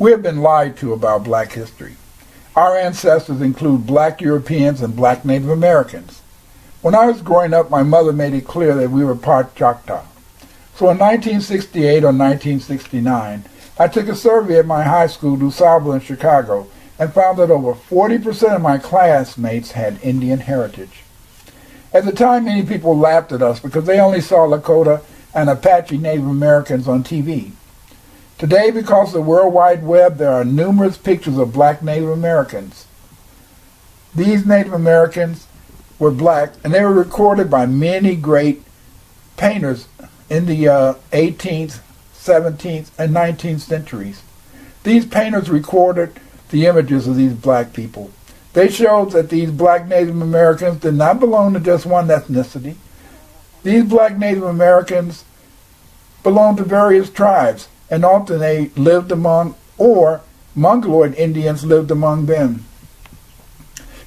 We have been lied to about black history. Our ancestors include black Europeans and black Native Americans. When I was growing up, my mother made it clear that we were part Choctaw. So in 1968 or 1969, I took a survey at my high school, DuSable in Chicago, and found that over 40% of my classmates had Indian heritage. At the time, many people laughed at us because they only saw Lakota and Apache Native Americans on TV. Today, because of the World Wide Web, there are numerous pictures of black Native Americans. These Native Americans were black, and they were recorded by many great painters in the 18th, 17th, and 19th centuries. These painters recorded the images of these black people. They showed that these black Native Americans did not belong to just one ethnicity. These black Native Americans belonged to various tribes, and often they lived among, or Mongoloid Indians lived among them.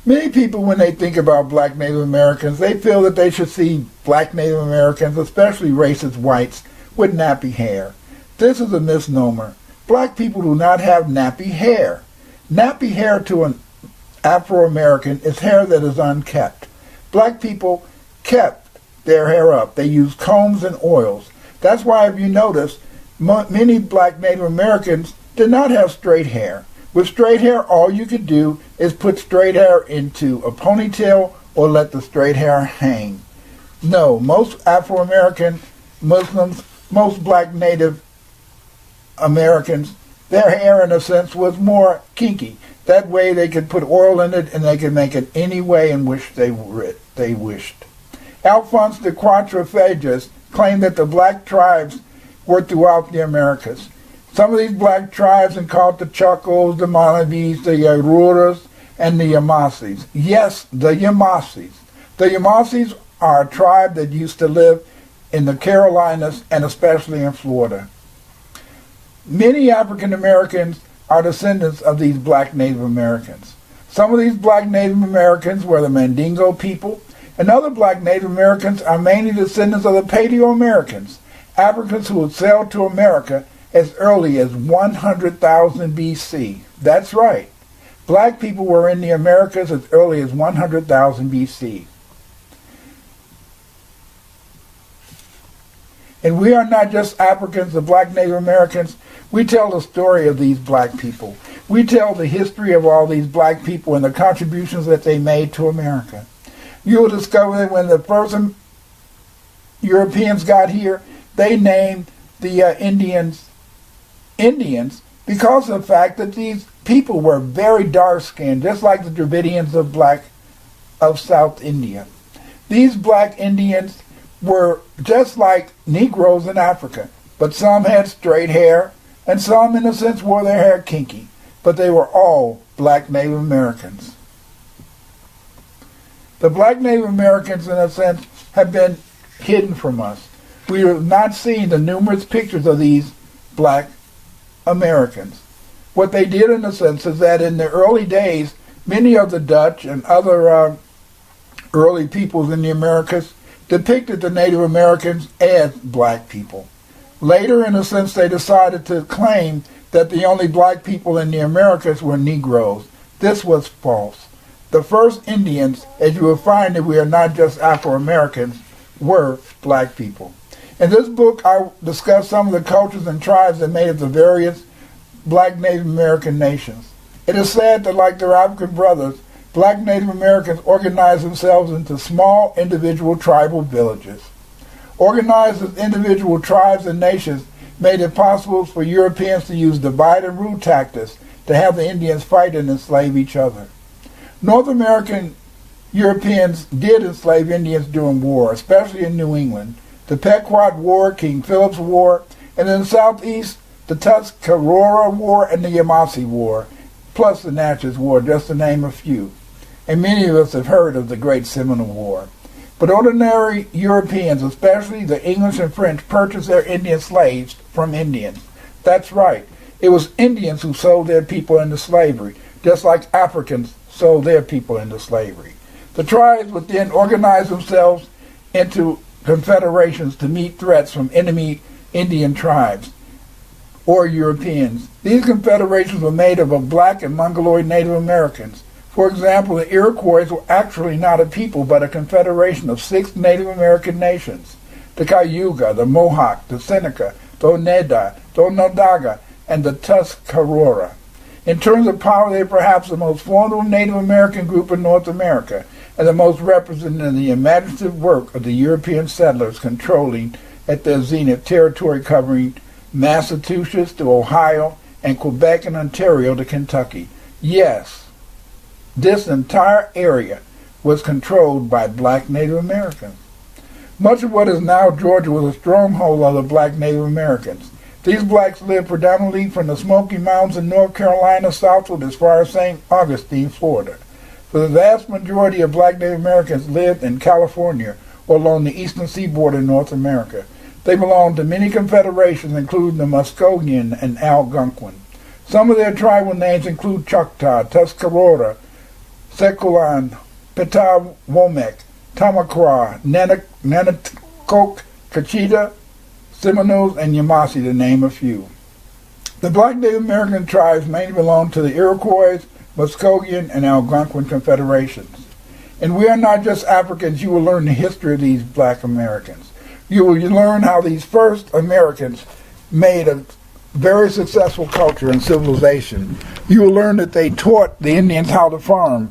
Many people, when they think about black Native Americans, they feel that they should see black Native Americans, especially racist whites, with nappy hair. This is a misnomer. Black people do not have nappy hair. Nappy hair to an Afro-American is hair that is unkept. Black people kept their hair up. They used combs and oils. That's why, if you notice, many black Native Americans did not have straight hair. With straight hair, all you could do is put straight hair into a ponytail or let the straight hair hang. No, most Afro-American Muslims, most black Native Americans, their hair, in a sense, was more kinky. That way they could put oil in it and they could make it any way in which they wished. Alphonse de Quatrefages claimed that the black tribes were throughout the Americas. Some of these black tribes are called the Chocos, the Manavis, the Yaruras, and the Yamasis. Yes, the Yamasis. The Yamasis are a tribe that used to live in the Carolinas and especially in Florida. Many African Americans are descendants of these black Native Americans. Some of these black Native Americans were the Mandingo people, and other black Native Americans are mainly descendants of the Paleo-Americans, Africans who would sail to America as early as 100,000 BC. That's right. Black people were in the Americas as early as 100,000 BC. And we are not just Africans, the black Native Americans. We tell the story of these black people. We tell the history of all these black people and the contributions that they made to America. You will discover that when the first Europeans got here, they named the Indians because of the fact that these people were very dark-skinned, just like the Dravidians of South India. These black Indians were just like Negroes in Africa, but some had straight hair, and some, in a sense, wore their hair kinky, but they were all black Native Americans. The black Native Americans, in a sense, have been hidden from us. We have not seen the numerous pictures of these black Americans. What they did, in a sense, is that in the early days, many of the Dutch and other early peoples in the Americas depicted the Native Americans as black people. Later, in a sense, they decided to claim that the only black people in the Americas were Negroes. This was false. The first Indians, as you will find that we are not just Afro-Americans, were black people. In this book, I discuss some of the cultures and tribes that made up the various black Native American nations. It is said that, like their African brothers, black Native Americans organized themselves into small individual tribal villages. Organized as individual tribes and nations made it possible for Europeans to use divide and rule tactics to have the Indians fight and enslave each other. North American Europeans did enslave Indians during war, especially in New England. The Pequot War, King Philip's War, and in the southeast, the Tuscarora War and the Yamasee War, plus the Natchez War, just to name a few. And many of us have heard of the Great Seminole War. But ordinary Europeans, especially the English and French, purchased their Indian slaves from Indians. That's right. It was Indians who sold their people into slavery, just like Africans sold their people into slavery. The tribes would then organize themselves into confederations to meet threats from enemy Indian tribes. or Europeans. These confederations were made up of black and Mongoloid Native Americans. For example, the Iroquois were actually not a people, but a confederation of 6 Native American nations: the Cayuga, the Mohawk, the Seneca, the Oneida, the Onondaga, and the Tuscarora. In terms of power, they are perhaps the most formidable Native American group in North America, and the most representative in the imaginative work of the European settlers controlling at their zenith territory covering Massachusetts to Ohio and Quebec and Ontario to Kentucky. Yes, this entire area was controlled by black Native Americans. Much of what is now Georgia was a stronghold of the black Native Americans. These blacks lived predominantly from the Smoky Mountains in North Carolina southward as far as St. Augustine, Florida. For the vast majority of black Native Americans lived in California or along the eastern seaboard in North America. They belonged to many confederations, including the Muskogee and Algonquin. Some of their tribal names include Choctaw, Tuscarora, Seculan, Petawomek, Tamaqua, Nanticoke, Cachita, Seminoles, and Yamasee, to name a few. The black Native American tribes mainly belonged to the Iroquois, Muskogean, and Algonquin confederations. And we are not just Africans. You will learn the history of these black Americans. You will learn how these first Americans made a very successful culture and civilization. You will learn that they taught the Indians how to farm,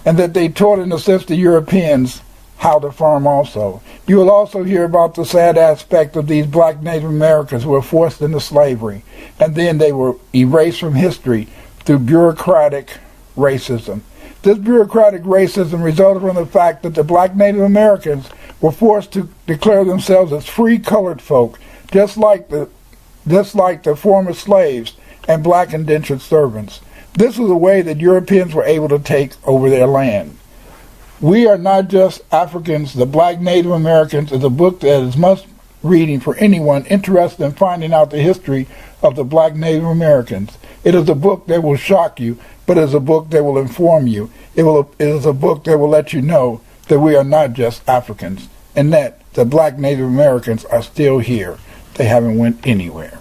and that they taught, in a sense, the Europeans how to farm also. You will also hear about the sad aspect of these black Native Americans who were forced into slavery, and then they were erased from history through bureaucratic racism. This bureaucratic racism resulted from the fact that the black Native Americans were forced to declare themselves as free colored folk, just like the former slaves and black indentured servants. This was a way that Europeans were able to take over their land. We Are Not Just Africans, The Black Native Americans is a book that is must reading for anyone interested in finding out the history of the black Native Americans. It is a book that will shock you, but it is a book that will inform you. It is a book that will let you know that we are not just Africans, and that the black Native Americans are still here. They haven't went anywhere.